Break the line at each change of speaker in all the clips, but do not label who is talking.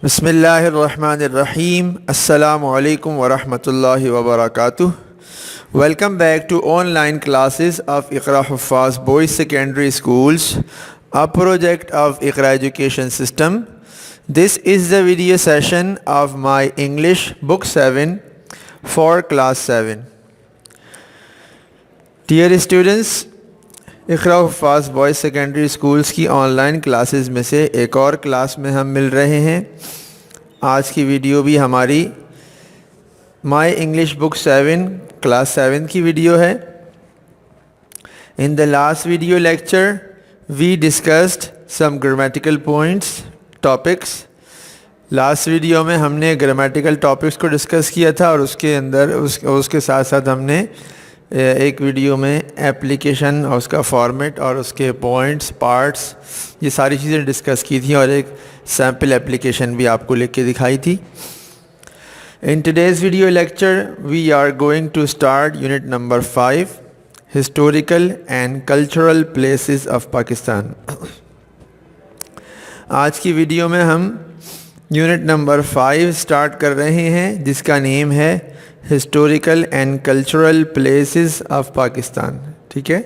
بسم اللہ الرحمن الرحیم السلام علیکم ورحمۃ اللہ وبرکاتہ. Welcome back to online classes of Iqra Huffaz boys secondary schools, a project of Iqra Education System. This is the video session of my English Book 7 for Class 7. Dear students, Iqra Huffaz boys secondary schools کی on line classes میں سے ایک اور class میں ہم مل رہے ہیں. آج کی ویڈیو بھی ہماری مائی انگلش بک 7 کلاس 7 کی ویڈیو ہے. In the last video lecture we discussed some grammatical points topics. Last video میں ہم نے گرامیٹیکل ٹاپکس کو ڈسکس کیا تھا, اور اس کے اندر اس کے ساتھ ساتھ ہم نے ایک ویڈیو میں ایپلیکیشن اور اس کا فارمیٹ اور اس کے پوائنٹس پارٹس یہ ساری چیزیں ڈسکس کی تھیں, اور ایک سیمپل ایپلیکیشن بھی آپ کو لکھ کے دکھائی تھی. In today's video lecture we are going to start unit number 5 historical and cultural places of Pakistan. آج کی ویڈیو میں ہم یونٹ نمبر 5 اسٹارٹ کر رہے ہیں, جس کا نیم ہے historical and cultural places of Pakistan. ٹھیک ہے,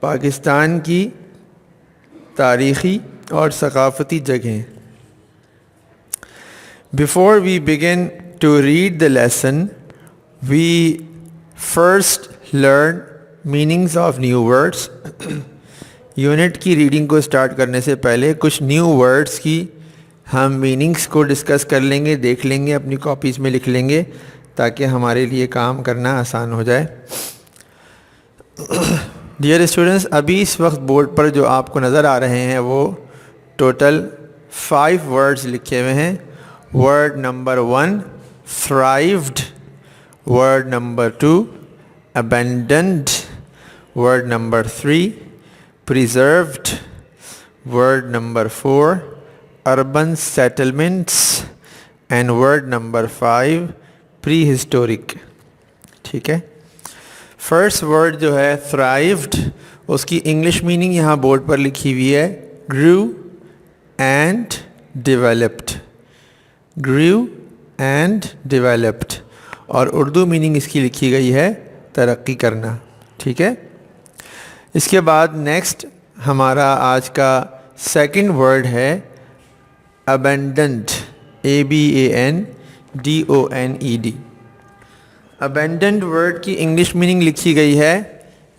پاکستان کی تاریخی اور ثقافتی جگہیں. Before we begin to read the lesson, we first learn meanings of new words. Unit کی ریڈنگ کو سٹارٹ کرنے سے پہلے کچھ نیو ورڈز کی ہم میننگز کو ڈسکس کر لیں گے, دیکھ لیں گے, اپنی کاپیز میں لکھ لیں گے تاکہ ہمارے لیے کام کرنا آسان ہو جائے. ڈیئر اسٹوڈنٹس, ابھی اس وقت بورڈ پر جو آپ کو نظر آ رہے ہیں وہ ٹوٹل 5 ورڈز لکھے ہوئے ہیں. Word number 1 thrived, word number 2 abandoned, word number 3 preserved, word number 4 urban settlements, and word number 5 prehistoric. ٹھیک ہے, فرسٹ ورڈ جو ہے thrived, اس کی انگلش میننگ یہاں بورڈ پر لکھی ہوئی ہے grew and developed. grew and developed, اور اردو میننگ اس کی لکھی گئی ہے ترقی کرنا. ٹھیک ہے, اس کے بعد نیکسٹ ہمارا آج کا سیکنڈ ورڈ ہے abandoned, abandoned. abandoned ورڈ کی انگلش میننگ لکھی گئی ہے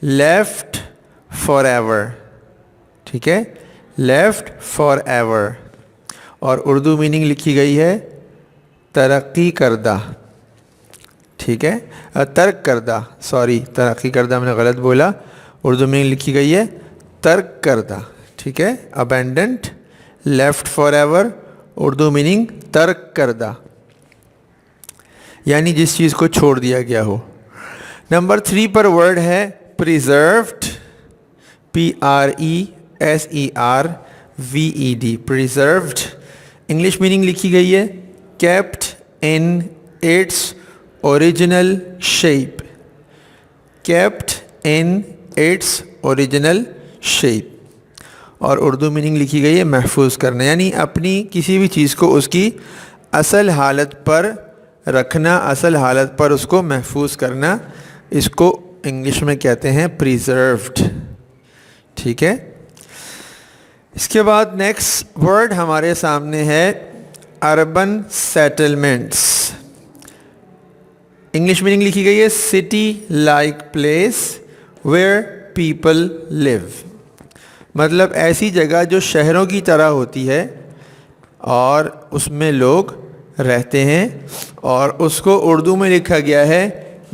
left forever. ٹھیک ہے, left forever, اور اردو میننگ لکھی گئی ہے ترقی کردہ. ٹھیک ہے, ترک کردہ, سوری ترقی کردہ میں نے غلط بولا, اردو میننگ لکھی گئی ہے ترک کردہ. ٹھیک ہے, abandoned, left forever, Urdu meaning ترک کردہ, یعنی جس چیز کو چھوڑ دیا گیا ہو. نمبر 3 پر ورڈ ہے preserved, preserved, preserved. English meaning لکھی گئی ہے kept in its original shape, kept in its original shape, اور اردو میننگ لکھی گئی ہے محفوظ کرنا, یعنی اپنی کسی بھی چیز کو اس کی اصل حالت پر رکھنا, اصل حالت پر اس کو محفوظ کرنا, اس کو انگلش میں کہتے ہیں preserved. ٹھیک ہے, اس کے بعد نیکسٹ ورڈ ہمارے سامنے ہے urban settlements. انگلش میننگ لکھی گئی ہے city like place where people live. مطلب ایسی جگہ جو شہروں کی طرح ہوتی ہے اور اس میں لوگ رہتے ہیں, اور اس کو اردو میں لکھا گیا ہے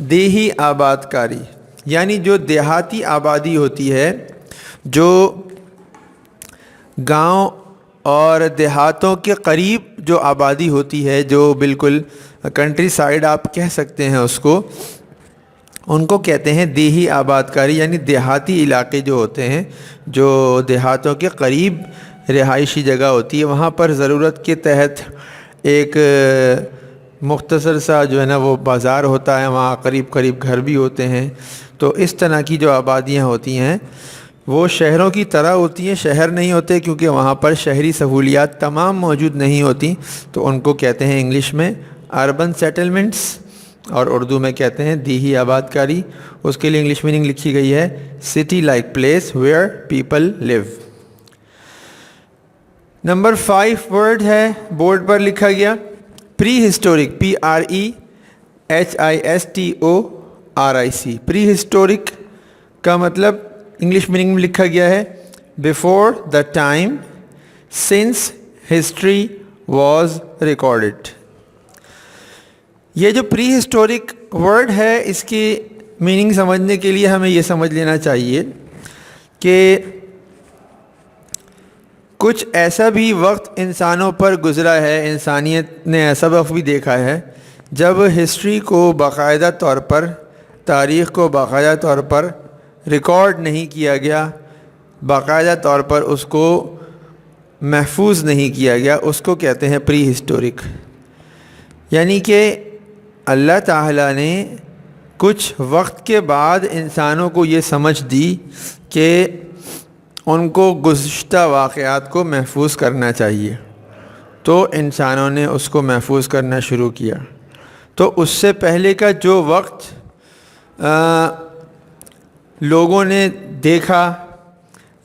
دیہی آباد کاری, یعنی جو دیہاتی آبادی ہوتی ہے, جو گاؤں اور دیہاتوں کے قریب جو آبادی ہوتی ہے, جو بالکل کنٹری سائیڈ آپ کہہ سکتے ہیں اس کو, ان کو کہتے ہیں دیہی آباد کاری, یعنی دیہاتی علاقے جو ہوتے ہیں, جو دیہاتوں کے قریب رہائشی جگہ ہوتی ہے, وہاں پر ضرورت کے تحت ایک مختصر سا جو ہے نا وہ بازار ہوتا ہے, وہاں قریب قریب گھر بھی ہوتے ہیں. تو اس طرح کی جو آبادیاں ہوتی ہیں وہ شہروں کی طرح ہوتی ہیں، شہر نہیں ہوتے کیونکہ وہاں پر شہری سہولیات تمام موجود نہیں ہوتی، تو ان کو کہتے ہیں انگلش میں اربن سیٹلمنٹس، اور اردو میں کہتے ہیں دیہی آباد کاری۔ اس کے لیے انگلش میننگ لکھی گئی ہے city like place where people live. Number 5 word ہے بورڈ پر لکھا گیا prehistoric, PREHISTORIC۔ Prehistoric کا مطلب انگلش میننگ میں لکھا گیا ہے before the time since history was recorded. یہ جو پری ہسٹورک ورڈ ہے اس کی میننگ سمجھنے کے لیے ہمیں یہ سمجھ لینا چاہیے کہ کچھ ایسا بھی وقت انسانوں پر گزرا ہے، انسانیت نے ایسا وقت بھی دیکھا ہے جب ہسٹری کو باقاعدہ طور پر، تاریخ کو باقاعدہ طور پر ریکارڈ نہیں کیا گیا، باقاعدہ طور پر اس کو محفوظ نہیں کیا گیا، اس کو کہتے ہیں پری ہسٹورک۔ یعنی کہ اللہ تعالیٰ نے کچھ وقت کے بعد انسانوں کو یہ سمجھ دی کہ ان کو گزشتہ واقعات کو محفوظ کرنا چاہیے، تو انسانوں نے اس کو محفوظ کرنا شروع کیا۔ تو اس سے پہلے کا جو وقت لوگوں نے دیکھا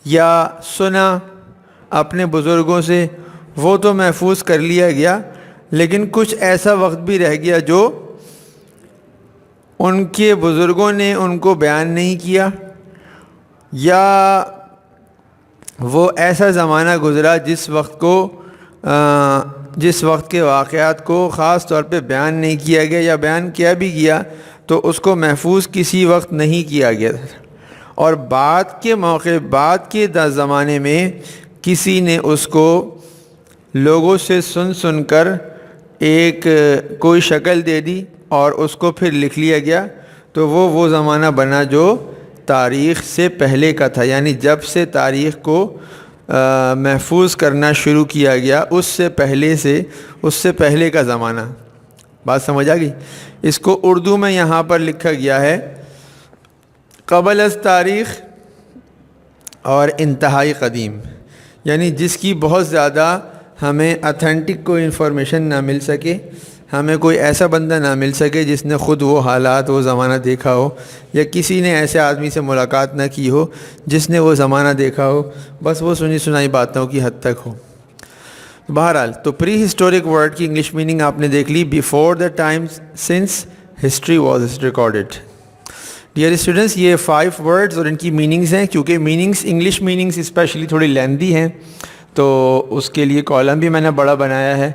یا سنا اپنے بزرگوں سے، وہ تو محفوظ کر لیا گیا، لیکن کچھ ایسا وقت بھی رہ گیا جو ان کے بزرگوں نے ان کو بیان نہیں کیا، یا وہ ایسا زمانہ گزرا جس وقت کے واقعات کو خاص طور پہ بیان نہیں کیا گیا، یا بیان کیا بھی گیا تو اس کو محفوظ کسی وقت نہیں کیا گیا، اور بعد کے زمانے میں کسی نے اس کو لوگوں سے سن کر ایک کوئی شکل دے دی اور اس کو پھر لکھ لیا گیا، تو وہ زمانہ بنا جو تاریخ سے پہلے کا تھا، یعنی جب سے تاریخ کو محفوظ کرنا شروع کیا گیا اس سے پہلے کا زمانہ۔ بات سمجھ آ گئی؟ اس کو اردو میں یہاں پر لکھا گیا ہے قبل از تاریخ اور انتہائی قدیم، یعنی جس کی بہت زیادہ ہمیں اتھینٹک کوئی انفارمیشن نہ مل سکے، ہمیں کوئی ایسا بندہ نہ مل سکے جس نے خود وہ حالات، وہ زمانہ دیکھا ہو، یا کسی نے ایسے آدمی سے ملاقات نہ کی ہو جس نے وہ زمانہ دیکھا ہو، بس وہ سنی سنائی باتوں کی حد تک ہو۔ بہرحال تو پری ہسٹورک ورڈ کی انگلش میننگ آپ نے دیکھ لی، before the time since history was recorded. Dear students, یہ 5 ورڈز اور ان کی میننگز ہیں، کیونکہ میننگز انگلش میننگز اسپیشلی تھوڑی لیندی ہیں، تو اس کے لیے کالم بھی میں نے بڑا بنایا ہے،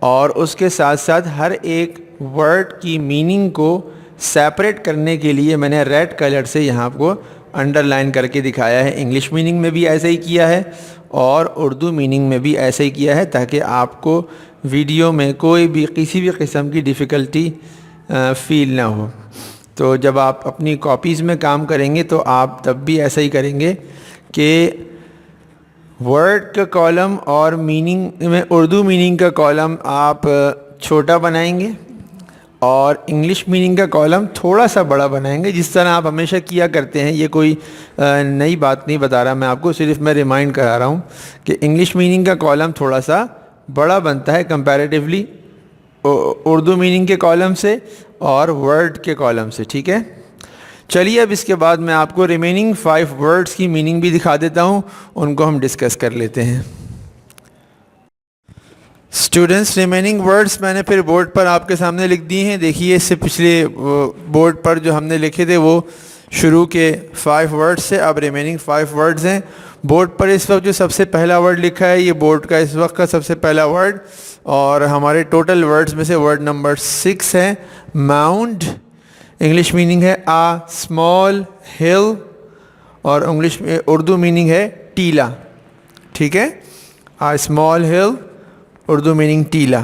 اور اس کے ساتھ ساتھ ہر ایک ورڈ کی میننگ کو سیپریٹ کرنے کے لیے میں نے ریڈ کلر سے یہاں کو انڈر لائن کر کے دکھایا ہے۔ انگلش میننگ میں بھی ایسا ہی کیا ہے اور اردو میننگ میں بھی ایسا ہی کیا ہے، تاکہ آپ کو ویڈیو میں کوئی بھی کسی بھی قسم کی ڈیفیکلٹی فیل نہ ہو۔ تو جب آپ اپنی کاپیز میں کام کریں گے تو آپ تب بھی ایسا ہی کریں گے کہ ورڈ کا کالم اور میننگ میں اردو میننگ کا کالم آپ چھوٹا بنائیں گے اور انگلش میننگ کا کالم تھوڑا سا بڑا بنائیں گے، جس طرح آپ ہمیشہ کیا کرتے ہیں۔ یہ کوئی نئی بات نہیں بتا رہا میں آپ کو، صرف میں ریمائنڈ کرا رہا ہوں کہ انگلش میننگ کا کالم تھوڑا سا بڑا بنتا ہے کمپیریٹیولی اردو میننگ کے کالم سے اور ورڈ کے کالم سے، ٹھیک ہے؟ چلیے اب اس کے بعد میں آپ کو ریمیننگ 5 ورڈز کی میننگ بھی دکھا دیتا ہوں، ان کو ہم ڈسکس کر لیتے ہیں۔ اسٹوڈنٹس، ریمیننگ ورڈز میں نے پھر بورڈ پر آپ کے سامنے لکھ دی ہیں۔ دیکھیے اس سے پچھلے بورڈ پر جو ہم نے لکھے تھے وہ شروع کے 5 ورڈز سے، اب ریمیننگ 5 ورڈز ہیں۔ بورڈ پر اس وقت جو سب سے پہلا ورڈ لکھا ہے یہ بورڈ کا اس وقت کا سب سے پہلا ورڈ، اور ہمارے ٹوٹل ورڈز میں سے ورڈ نمبر 6 ہے ماؤنٹ۔ انگلش میننگ ہے اسمال ہل، اور انگلش میں اردو میننگ ہے ٹیلا، ٹھیک ہے؟ اسمال ہل، اردو میننگ ٹیلا۔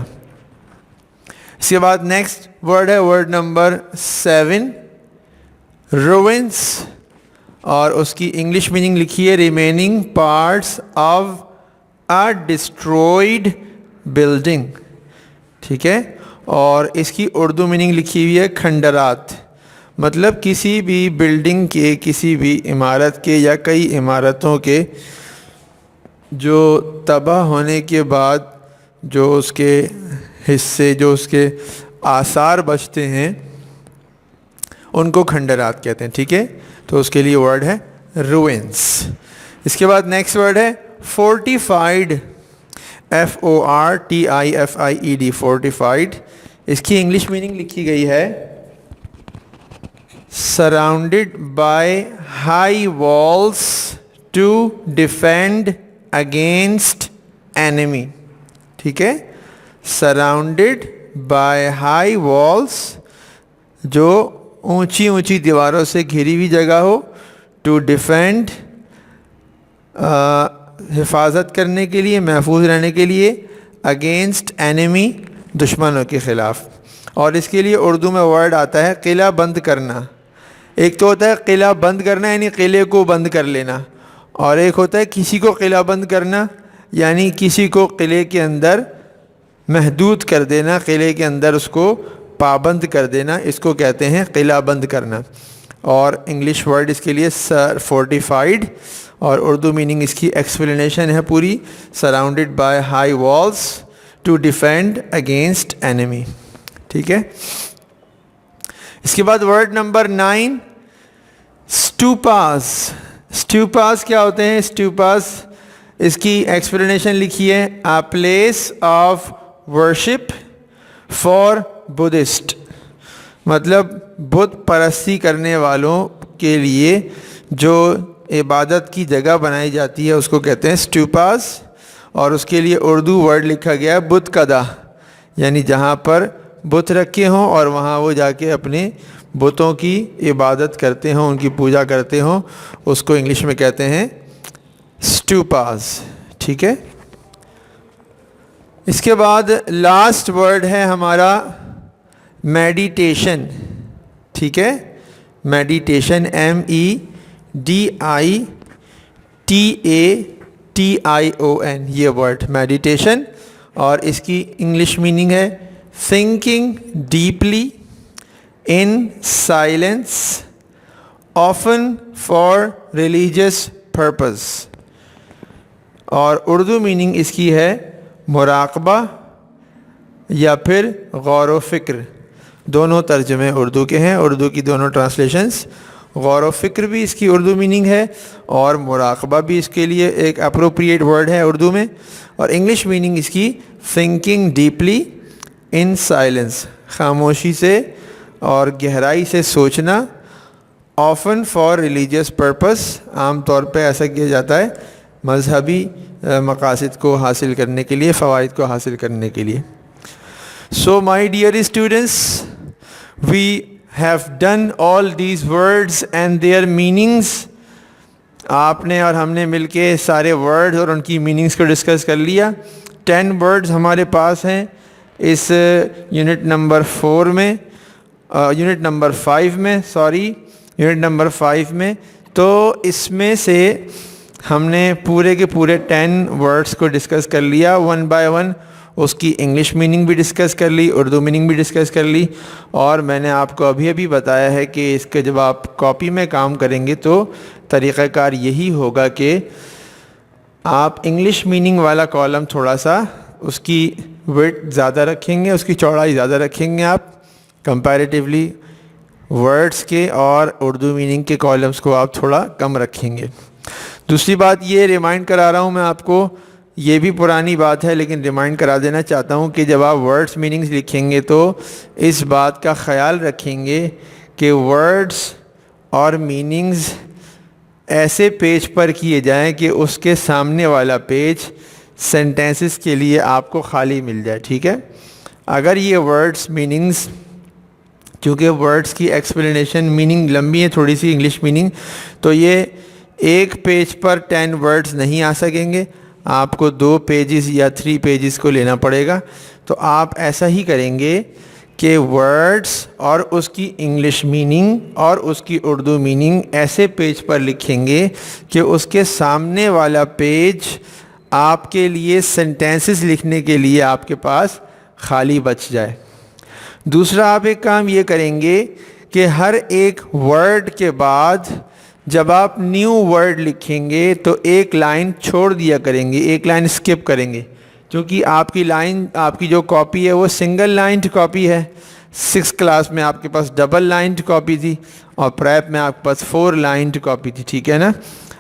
اس کے بعد نیکسٹ ورڈ ہے ورڈ نمبر 7 روئنس، اور اس کی انگلش میننگ لکھی ہے remaining parts of a destroyed building, ٹھیک ہے؟ اور اس کی اردو میننگ لکھی ہوئی ہے کھنڈرات۔ مطلب کسی بھی بلڈنگ کے، کسی بھی عمارت کے یا کئی عمارتوں کے جو تباہ ہونے کے بعد جو اس کے حصے، جو اس کے آثار بچتے ہیں ان کو کھنڈرات کہتے ہیں. ٹھیک ہے، تو اس کے لیے ورڈ ہے روئنس. اس کے بعد نیکسٹ ورڈ ہے فورٹیفائڈ، FORTIFIED، فورٹیفائڈ. اس کی انگلش میننگ لکھی گئی ہے surrounded by high walls to defend against enemy. ٹھیک ہے، سراؤنڈیڈ بائی ہائی والس، جو اونچی اونچی دیواروں سے گھری ہوئی جگہ ہو. ٹو ڈیفینڈ، حفاظت کرنے کے لیے، محفوظ رہنے کے لیے. اگینسٹ اینیمی، دشمنوں کے خلاف. اور اس کے لیے اردو میں ورڈ آتا ہے قلعہ بند کرنا. ایک تو ہوتا ہے قلعہ بند کرنا یعنی قلعے کو بند کر لینا، اور ایک ہوتا ہے کسی کو قلعہ بند کرنا یعنی کسی کو قلعے کے اندر محدود کر دینا، قلعے کے اندر اس کو پابند کر دینا. اس کو کہتے ہیں قلعہ بند کرنا. اور انگلش ورڈ اس کے لیے فورٹیفائڈ، اور اردو میننگ اس کی ایکسپلینیشن ہے پوری، surrounded by high walls to defend against enemy. ٹھیک ہے، اس کے بعد ورڈ نمبر 9 اسٹوپاز. اسٹوپاز کیا ہوتے ہیں؟ اسٹوپاز اس کی ایکسپلینیشن لکھی ہے a place of worship for Buddhist. مطلب بت پرستی کرنے والوں کے لیے جو عبادت کی جگہ بنائی جاتی ہے اس کو کہتے ہیں اسٹوپاز. اور اس کے لیے اردو ورڈ لکھا گیا ہے بت کدہ، یعنی جہاں پر بت رکھے ہوں اور وہاں وہ جا کے اپنے بتوں کی عبادت کرتے ہوں، ان کی پوجا کرتے ہوں، اس کو انگلش میں کہتے ہیں اسٹوپاز. ٹھیک ہے، اس کے بعد لاسٹ ورڈ ہے ہمارا میڈیٹیشن. ٹھیک ہے، میڈیٹیشن، MEDITATION، یہ ورڈ میڈیٹیشن. اور اس کی انگلش میننگ ہے thinking deeply in silence often for religious purpose. اور اردو میننگ اس کی ہے مراقبہ یا پھر غور و فکر. دونوں ترجمے اردو کے ہیں، اردو کی دونوں ٹرانسلیشنز. غور و فکر بھی اس کی اردو میننگ ہے اور مراقبہ بھی اس کے لیے ایک اپروپریٹ ورڈ ہے اردو میں. اور انگلش میننگ اس کی thinking deeply in silence، خاموشی سے اور گہرائی سے سوچنا. often for religious purpose، عام طور پہ ایسا کیا جاتا ہے مذہبی مقاصد کو حاصل کرنے کے لیے، فوائد کو حاصل کرنے کے لیے. So my dear students, we have done all these words and their meanings. آپ نے اور ہم نے مل کے سارے ورڈز اور ان کی میننگز کو ڈسکس کر لیا. 10 ورڈز ہمارے پاس ہیں اس یونٹ نمبر 4 میں، یونٹ نمبر 5 میں، یونٹ نمبر 5 میں. تو اس میں سے ہم نے پورے کے پورے 10 ورڈز کو ڈسکس کر لیا 1 بائی 1. اس کی انگلش میننگ بھی ڈسکس کر لی، اردو میننگ بھی ڈسکس کر لی. اور میں نے آپ کو ابھی بتایا ہے کہ اس کے جب آپ کاپی میں کام کریں گے تو طریقہ کار یہی ہوگا کہ آپ انگلش میننگ والا کالم تھوڑا سا اس کی ویڈتھ زیادہ رکھیں گے، اس کی چوڑائی زیادہ رکھیں گے آپ کمپیریٹیولی ورڈز کے، اور اردو میننگ کے کالمز کو آپ تھوڑا کم رکھیں گے. دوسری بات یہ ریمائنڈ کرا رہا ہوں میں آپ کو، یہ بھی پرانی بات ہے لیکن ریمائنڈ کرا دینا چاہتا ہوں کہ جب آپ ورڈز میننگز لکھیں گے تو اس بات کا خیال رکھیں گے کہ ورڈز اور میننگز ایسے پیج پر کیے جائیں کہ اس کے سامنے والا پیج سینٹینسز کے لیے آپ کو خالی مل جائے. ٹھیک ہے، اگر یہ ورڈز میننگز، کیونکہ ورڈز کی ایکسپلینیشن میننگ لمبی ہے تھوڑی سی انگلش میننگ، تو یہ ایک پیج پر 10 ورڈز نہیں آ سکیں گے، آپ کو 2 پیجز یا 3 پیجز کو لینا پڑے گا. تو آپ ایسا ہی کریں گے کہ ورڈز اور اس کی انگلش میننگ اور اس کی اردو میننگ ایسے پیج پر لکھیں گے کہ اس کے سامنے والا پیج آپ کے لیے سینٹینسز لکھنے کے لیے آپ کے پاس خالی بچ جائے. دوسرا آپ ایک کام یہ کریں گے کہ ہر ایک ورڈ کے بعد جب آپ نیو ورڈ لکھیں گے تو ایک لائن چھوڑ دیا کریں گے, ایک لائن اسکپ کریں گے, کیونکہ آپ کی جو کاپی ہے وہ سنگل لائنڈ کاپی ہے. 6 کلاس میں آپ کے پاس ڈبل لائنڈ کاپی تھی اور پریپ میں آپ کے پاس 4 لائنڈ کاپی تھی, ٹھیک ہے نا.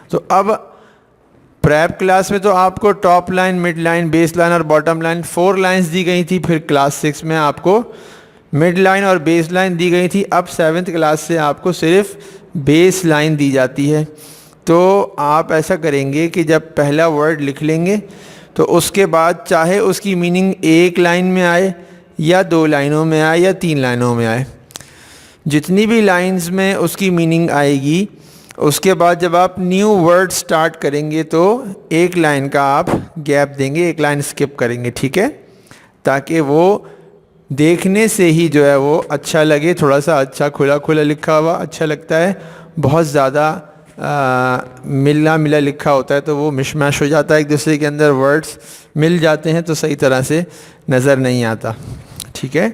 تو اب پریپ کلاس میں تو آپ کو top line, mid line, base line اور باٹم لائن 4 لائنز دی گئی تھی. پھر کلاس 6 میں آپ کو مڈ لائن اور بیس لائن دی گئی تھی. اب 7th کلاس سے آپ کو صرف بیس لائن دی جاتی ہے. تو آپ ایسا کریں گے کہ جب پہلا ورڈ لکھ لیں گے تو اس کے بعد چاہے اس کی میننگ ایک لائن میں آئے یا 2 لائنوں میں آئے یا 3 لائنوں میں آئے, جتنی بھی لائنز میں اس کی میننگ آئے گی, اس کے بعد جب آپ نیو ورڈ سٹارٹ کریں گے تو ایک لائن کا آپ گیپ دیں گے, ایک لائن اسکپ کریں گے, ٹھیک ہے, تاکہ وہ دیکھنے سے ہی جو ہے وہ اچھا لگے. تھوڑا سا اچھا کھلا کھلا لکھا ہوا اچھا لگتا ہے, بہت زیادہ ملا ملا لکھا ہوتا ہے تو وہ مش میش ہو جاتا ہے, ایک دوسرے کے اندر ورڈز مل جاتے ہیں تو صحیح طرح سے نظر نہیں آتا, ٹھیک ہے.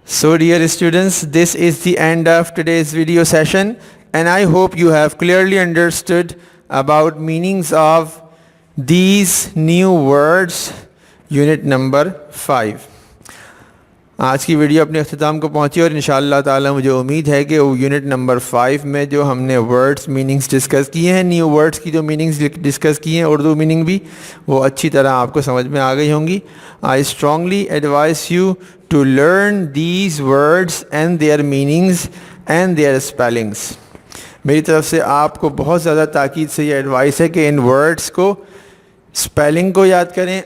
So dear students, this is the end of today's video session and I hope you have clearly understood about meanings of these new words, unit number 5. آج کی ویڈیو اپنے اختتام کو پہنچی اور انشاءاللہ تعالی مجھے امید ہے کہ وہ یونٹ نمبر 5 میں جو ہم نے ورڈز میننگز ڈسکس کیے ہیں, نیو ورڈز کی جو میننگز ڈسکس کی ہیں, اردو میننگ بھی, وہ اچھی طرح آپ کو سمجھ میں آ گئی ہوں گی. I strongly advise you to learn these words and their meanings and their spellings. میری طرف سے آپ کو بہت زیادہ تاکید سے یہ ایڈوائس ہے کہ ان ورڈز کو, اسپیلنگ کو یاد کریں,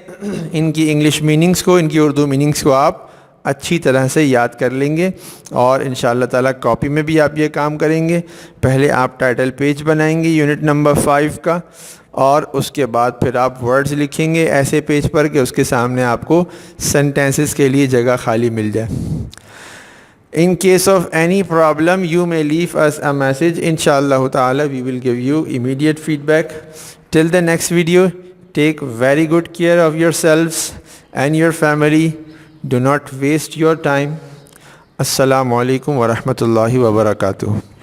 ان کی انگلش میننگز کو, ان کی اردو میننگز کو آپ اچھی طرح سے یاد کر لیں گے اور انشاءاللہ تعالیٰ کاپی میں بھی آپ یہ کام کریں گے. پہلے آپ ٹائٹل پیج بنائیں گے یونٹ نمبر 5 کا اور اس کے بعد پھر آپ ورڈز لکھیں گے ایسے پیج پر کہ اس کے سامنے آپ کو سینٹینسز کے لیے جگہ خالی مل جائے. In case of any problem, you may leave us a message. Inshallah ta'ala, we will give you immediate feedback. Till the next video, take very good care of yourselves and your family. Do not waste your time. Assalamu alaikum wa rahmatullahi wa barakatuh.